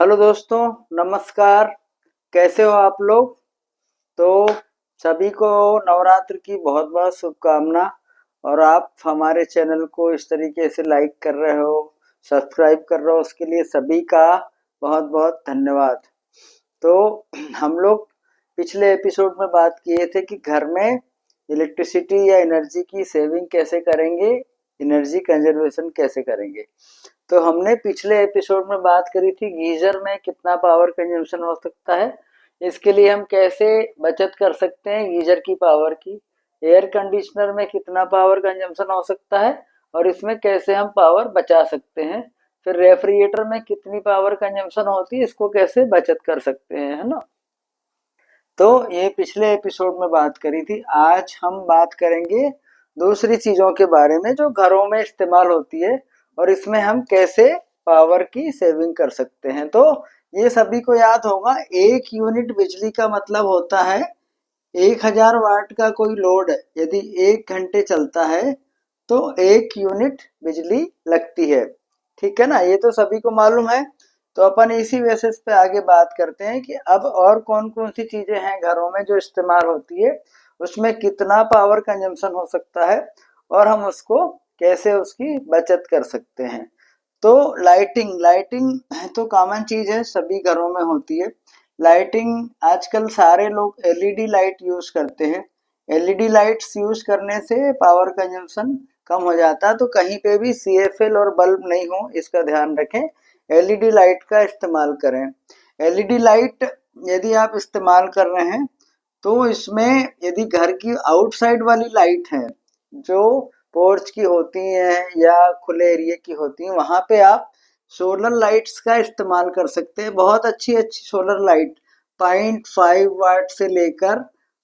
Hello दोस्तों, नमस्कार। कैसे हो आप लोग? तो सभी को नवरात्र की बहुत बहुत शुभकामना। और आप हमारे चैनल को इस तरीके से लाइक कर रहे हो, सब्सक्राइब कर रहे हो, उसके लिए सभी का बहुत बहुत धन्यवाद। तो हम लोग पिछले एपिसोड में बात किए थे कि घर में इलेक्ट्रिसिटी या एनर्जी की सेविंग कैसे करेंगे, एनर्जी कंजर्वेशन कैसे करेंगे। तो हमने पिछले एपिसोड में बात करी थी गीजर में कितना पावर कंजम्पशन हो सकता है, इसके लिए हम कैसे बचत कर सकते हैं गीजर की पावर की। एयर कंडीशनर में कितना पावर कंजम्पशन हो सकता है और इसमें कैसे हम पावर बचा सकते हैं। फिर रेफ्रिजरेटर में कितनी पावर कंजम्पशन होती है, इसको कैसे बचत कर सकते हैं, है ना। तो ये पिछले एपिसोड में बात करी थी। आज हम बात करेंगे दूसरी चीजों के बारे में जो घरों में इस्तेमाल होती है और इसमें हम कैसे पावर की सेविंग कर सकते हैं। तो ये सभी को याद होगा, 1 यूनिट बिजली का मतलब होता है 1000 वाट का कोई लोड यदि 1 घंटे चलता है तो 1 यूनिट बिजली लगती है। ठीक है ना, ये तो सभी को मालूम है। तो अपन इसी बेसिस पे आगे बात करते हैं कि अब और कौन कौन सी चीजें हैं घरों में जो इस्तेमाल होती है, उसमें कितना पावर कंजम्पशन हो सकता है और हम उसको कैसे उसकी बचत कर सकते हैं। तो लाइटिंग लाइटिंग तो कॉमन चीज है, सभी घरों में होती है। लाइटिंग आजकल सारे लोग एलईडी लाइट यूज करते हैं। एलईडी लाइट्स यूज करने से पावर कंजम्पशन कम हो जाता है। तो कहीं पे भी सीएफएल और बल्ब नहीं हो, इसका ध्यान रखें। एलईडी लाइट का इस्तेमाल करें। एलईडी लाइट यदि आप इस्तेमाल कर रहे हैं तो इसमें यदि घर की आउटसाइड वाली लाइट है जो पोर्च की होती हैं या खुले एरिया की होती हैं, वहां पे आप सोलर लाइट्स का इस्तेमाल कर सकते हैं। बहुत अच्छी अच्छी सोलर लाइट 0.5 वाट से लेकर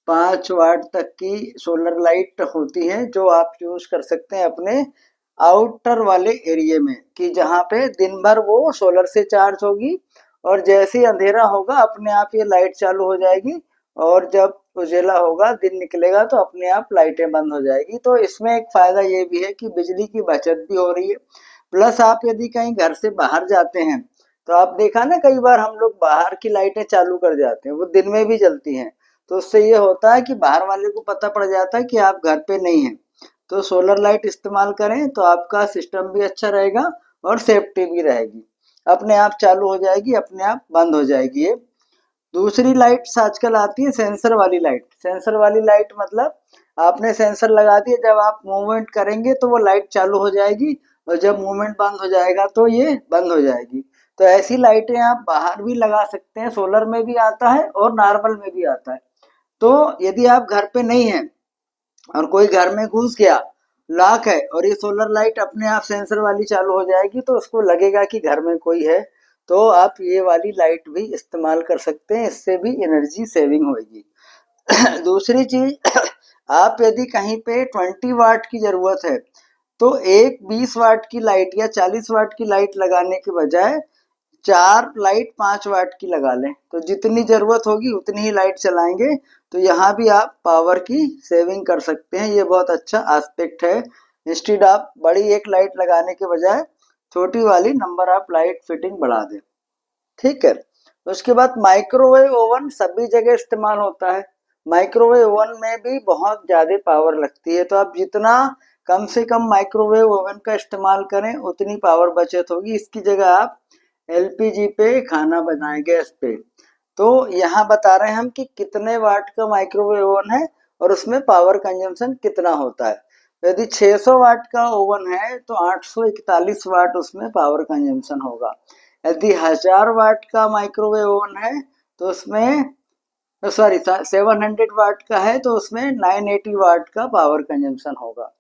5 वाट तक की सोलर लाइट होती हैं जो आप यूज कर सकते हैं अपने आउटर वाले एरिया में, कि जहाँ पे दिन भर वो सोलर से चार्ज होगी और जैसे ही अंधेरा होगा अपने आप ये लाइट चालू हो जाएगी और जब उजाला होगा, दिन निकलेगा तो अपने आप लाइटें बंद हो जाएगी। तो इसमें एक फायदा ये भी है कि बिजली की बचत भी हो रही है। प्लस आप यदि कहीं घर से बाहर जाते हैं तो आप देखा ना, कई बार हम लोग बाहर की लाइटें चालू कर जाते हैं, वो दिन में भी जलती हैं। तो उससे ये होता है कि बाहर वाले को पता पड़ जाता है कि आप घर पे नहीं हैं। तो सोलर लाइट इस्तेमाल करें तो आपका सिस्टम भी अच्छा रहेगा और सेफ्टी भी रहेगी। अपने आप चालू हो जाएगी, अपने आप बंद हो जाएगी। ये दूसरी लाइट्स आजकल आती है सेंसर वाली लाइट। सेंसर वाली लाइट मतलब आपने सेंसर लगा दिया, जब आप मूवमेंट करेंगे तो वो लाइट चालू हो जाएगी और जब मूवमेंट बंद हो जाएगा तो ये बंद हो जाएगी। तो ऐसी लाइटें आप बाहर भी लगा सकते हैं, सोलर में भी आता है और नॉर्मल में भी आता है। तो यदि आप घर पे नहीं हैं और कोई घर में घुस गया, लॉक है और ये सोलर लाइट अपने आप सेंसर वाली चालू हो जाएगी, तो उसको लगेगा कि घर में कोई है। तो आप ये वाली लाइट भी इस्तेमाल कर सकते हैं, इससे भी एनर्जी सेविंग होगी। दूसरी चीज, आप यदि कहीं पे 20 वाट की जरूरत है तो एक 20 वाट की लाइट या 40 वाट की लाइट लगाने के बजाय 4 लाइट 5 वाट की लगा लें, तो जितनी जरूरत होगी उतनी ही लाइट चलाएंगे। तो यहाँ भी आप पावर की सेविंग कर सकते हैं, ये बहुत अच्छा एस्पेक्ट है। इंस्टेड आप बड़ी एक लाइट लगाने के बजाय छोटी वाली नंबर ऑफ लाइट फिटिंग बढ़ा दें। ठीक है। उसके बाद माइक्रोवेव ओवन सभी जगह इस्तेमाल होता है। माइक्रोवेव ओवन में भी बहुत ज्यादा पावर लगती है, तो आप जितना कम से कम माइक्रोवेव ओवन का इस्तेमाल करें उतनी पावर बचत होगी। इसकी जगह आप एलपीजी पे खाना बनाएं, गैस पे। तो यहाँ बता रहे हैं हम कि कितने वाट का माइक्रोवेव ओवन है और उसमें पावर कंजम्पशन कितना होता है। यदि 600 वाट का ओवन है तो 841 वाट उसमें पावर कंजम्पशन होगा। यदि 1000 वाट का माइक्रोवेव ओवन है तो उसमें, सॉरी, 700 वाट का है तो उसमें 980 वाट का पावर कंजम्पशन होगा।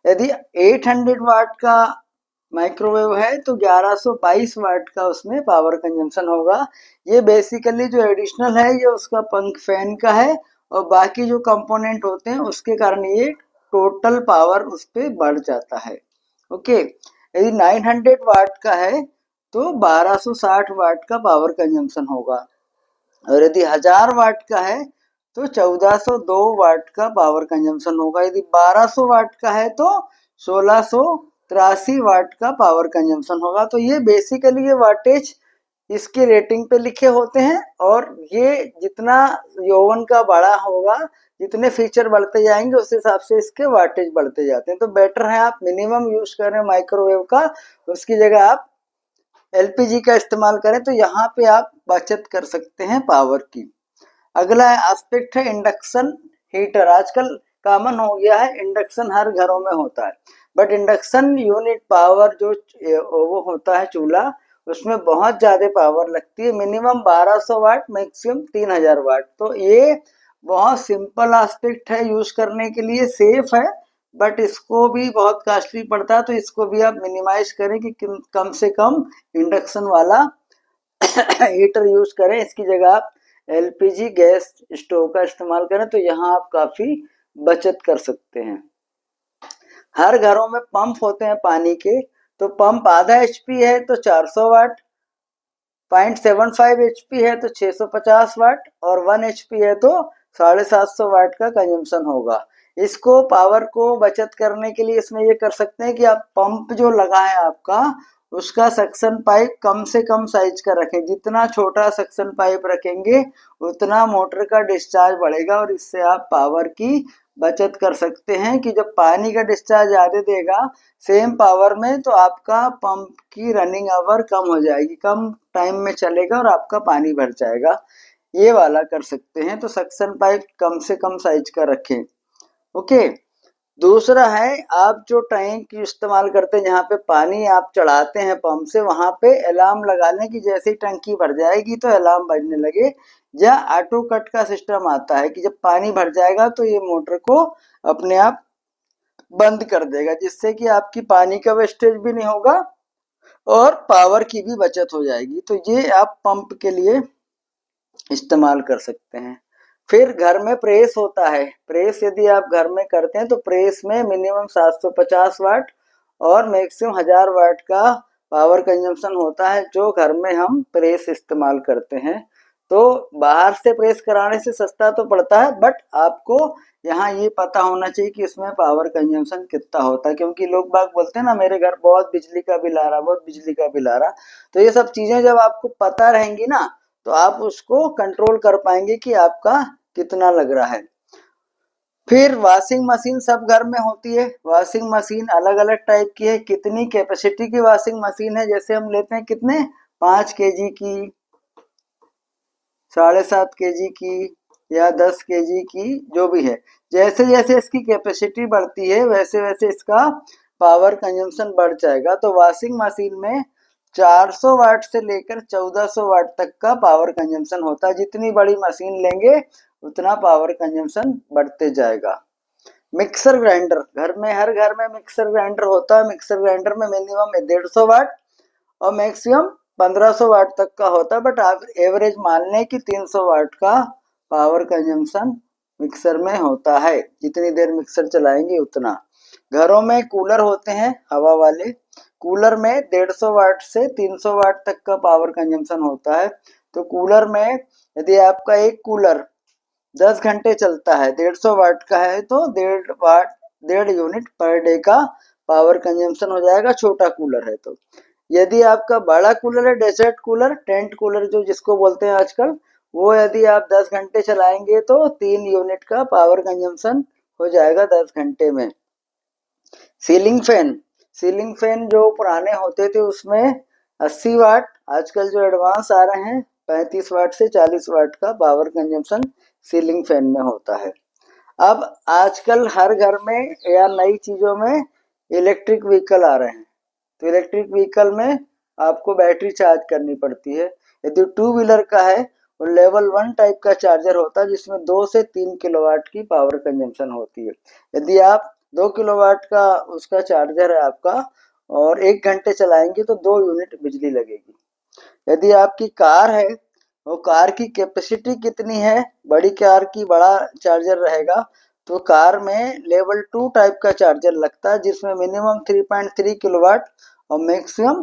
यदि 800 वाट का माइक्रोवेव है तो 1122 वाट का उसमें पावर कंजम्पशन होगा। ये बेसिकली जो एडिशनल है ये उसका पंख फैन का है और बाकी जो कंपोनेंट होते हैं उसके कारण ये टोटल पावर उस पर बढ़ जाता है। ओके। यदि 900 वाट का है तो 1260 वाट का पावर कंजम्पशन होगा और यदि 1000 वाट का है तो 1402 वाट का पावर कंजम्पशन होगा। यदि 1200 वाट का है तो 1683 वाट का पावर कंजम्पशन होगा। तो ये बेसिकली ये वाटेज इसकी रेटिंग पे लिखे होते हैं, और ये जितना यौवन का बड़ा होगा, जितने फीचर बढ़ते जाएंगे उस हिसाब से इसके वाटेज बढ़ते जाते हैं। तो बेटर है आप मिनिमम यूज करें माइक्रोवेव का, उसकी जगह आप एलपीजी का इस्तेमाल करें, तो यहाँ पे आप बचत कर सकते हैं पावर की। अगला एस्पेक्ट है इंडक्शन हीटर। आजकल कॉमन हो गया है, इंडक्शन हर घरों में होता है, बट इंडक्शन यूनिट पावर जो वो होता है चूल्हा, उसमें बहुत ज़्यादा पावर लगती है, मिनिमम 1200 वाट, मैक्सिमम 3000 वाट। तो ये बहुत सिंपल एस्पेक्ट है यूज करने के लिए, सेफ है, बट इसको भी बहुत कॉस्टली पड़ता है, तो इसको भी आप मिनिमाइज करें कि कम से कम इंडक्शन वाला हीटर यूज करें। इसकी जगह आप एलपीजी गैस स्टोव का इस्तेमाल करें, तो यहाँ आप काफी बचत कर सकते हैं। हर घरों में पंप होते हैं पानी के, तो पंप आधा एचपी है तो 400 वाट, 0.75 एचपी है तो 650 वाट, और 1 एचपी है तो 750 वाट का कंजम्पशन होगा। इसको पावर को बचत करने के लिए इसमें ये कर सकते हैं कि आप पंप जो लगा है आपका, उसका सक्शन पाइप कम से कम साइज का रखें। जितना छोटा सक्शन पाइप रखेंगे उतना मोटर का डिस्चार्ज बढ़ेगा, और इससे आप पावर की बचत कर सकते हैं कि जब पानी का डिस्चार्ज ज़्यादा देगा सेम पावर में, तो आपका पंप की रनिंग आवर कम हो जाएगी, कम टाइम में चलेगा और आपका पानी भर जाएगा। ये वाला कर सकते हैं, तो सक्शन पाइप कम से कम साइज का रखें। ओके। दूसरा है, आप जो टैंक इस्तेमाल करते हैं जहाँ पे पानी आप चढ़ाते हैं पंप से, वहां पे अलार्म लगा लें कि जैसे ही टंकी भर जाएगी तो अलार्म बजने लगे, या ऑटो कट का सिस्टम आता है कि जब पानी भर जाएगा तो ये मोटर को अपने आप बंद कर देगा, जिससे कि आपकी पानी का वेस्टेज भी नहीं होगा और पावर की भी बचत हो जाएगी। तो ये आप पंप के लिए इस्तेमाल कर सकते हैं। फिर घर में प्रेस होता है। प्रेस यदि आप घर में करते हैं तो प्रेस में मिनिमम 750 वाट और मैक्सिमम 1000 वाट का पावर कंजम्पशन होता है, जो घर में हम प्रेस इस्तेमाल करते हैं। तो बाहर से प्रेस कराने से सस्ता तो पड़ता है, बट आपको यहाँ ये पता होना चाहिए कि इसमें पावर कंजम्पशन कितना होता है, क्योंकि लोग बाग बोलते हैं ना मेरे घर बहुत बिजली का बिल आ रहा, बहुत बिजली का बिल आ रहा। तो ये सब चीजें जब आपको पता रहेंगी ना, तो आप उसको कंट्रोल कर पाएंगे कि आपका कितना लग रहा है। फिर वॉशिंग मशीन सब घर में होती है। वॉशिंग मशीन अलग अलग टाइप की है, कितनी कैपेसिटी की वॉशिंग मशीन है, जैसे हम लेते हैं कितने 5 केजी की, 7.5 केजी की, या 10 केजी की, जो भी है। जैसे जैसे इसकी कैपेसिटी बढ़ती है वैसे वैसे इसका पावर कंजम्पशन बढ़ जाएगा। तो वॉशिंग मशीन में 400 वाट से लेकर 1400 वाट तक का पावर कंजम्पशन होता है। जितनी बड़ी मशीन लेंगे उतना पावर कंजम्पशन बढ़ते जाएगा। मिक्सर ग्राइंडर, घर में हर घर में मिक्सर ग्राइंडर होता है। मिक्सर ग्राइंडर में मिनिमम 150 वाट और मैक्सिमम 1500 वाट तक का होता है, बट आप एवरेज मान लें कि 300 वाट का पावर कंजम्पशन मिक्सर में होता है। जितनी देर मिक्सर चलाएंगे उतना। घरों में कूलर होते हैं हवा वाले, कूलर में 150 वाट से 300 वाट तक का पावर कंजम्पशन होता है। तो कूलर में यदि आपका एक कूलर 10 घंटे चलता है, 150 वाट का है, तो 1.5 यूनिट पर डे का पावर कंजम्पशन हो जाएगा, छोटा कूलर है तो। यदि आपका बड़ा कूलर है, डेजर्ट कूलर, टेंट कूलर जो जिसको बोलते हैं आजकल, वो यदि आप 10 घंटे चलाएंगे तो 3 यूनिट का पावर कंजम्पशन हो जाएगा 10 घंटे में। सीलिंग फैन, सीलिंग फैन जो पुराने होते थे उसमें 80 वाट, आजकल जो एडवांस आ रहे हैं 35 वाट से 40 वाट का पावर कंजम्पशन सीलिंग फैन में होता है। अब आजकल हर घर में या नई चीजों में इलेक्ट्रिक व्हीकल आ रहे हैं, तो इलेक्ट्रिक व्हीकल में आपको बैटरी चार्ज करनी पड़ती है। यदि टू व्हीलर का है वो लेवल 1 टाइप का चार्जर होता है, जिसमें 2 से 3 किलोवाट की पावर कंजम्पशन होती है। यदि आप 2 किलोवाट का उसका चार्जर है आपका और 1 घंटे चलाएंगे तो 2 यूनिट बिजली लगेगी। यदि आपकी कार है, वो कार की कैपेसिटी कितनी है, बड़ी कार की बड़ा चार्जर रहेगा, तो कार में लेवल 2 टाइप का चार्जर लगता है, जिसमें मिनिमम 3.3 किलोवाट और मैक्सिमम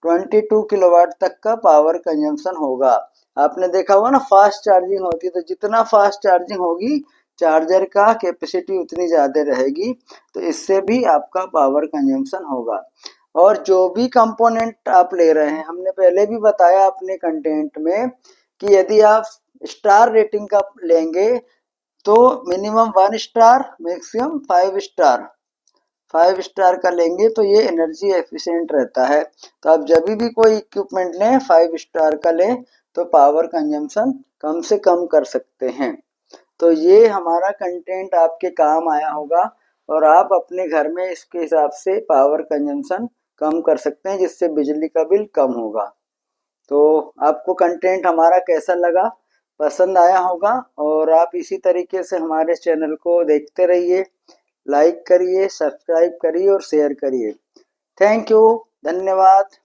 22 किलोवाट तक का पावर कंजम्पशन होगा। आपने देखा होगा ना फास्ट चार्जिंग होती है, तो जितना फास्ट चार्जिंग होगी चार्जर का कैपेसिटी उतनी ज़्यादा रहेगी, तो इससे भी आपका पावर कंजम्पशन होगा। और जो भी कंपोनेंट आप ले रहे हैं, हमने पहले भी बताया अपने कंटेंट में कि यदि आप स्टार रेटिंग का लेंगे तो minimum 1 star, maximum 5 star, 5 star का लेंगे तो ये एनर्जी एफिशिएंट रहता है। तो आप जब भी कोई इक्विपमेंट लें 5 स्टार का लें तो पावर कंजम्पशन कम से कम कर सकते हैं। तो ये हमारा कंटेंट आपके काम आया होगा और आप अपने घर में इसके हिसाब से पावर कंजम्पशन कम कर सकते हैं, जिससे बिजली का बिल कम होगा। तो आपको कंटेंट हमारा कैसा लगा, पसंद आया होगा, और आप इसी तरीके से हमारे चैनल को देखते रहिए, लाइक करिए, सब्सक्राइब करिए और शेयर करिए। थैंक यू, धन्यवाद।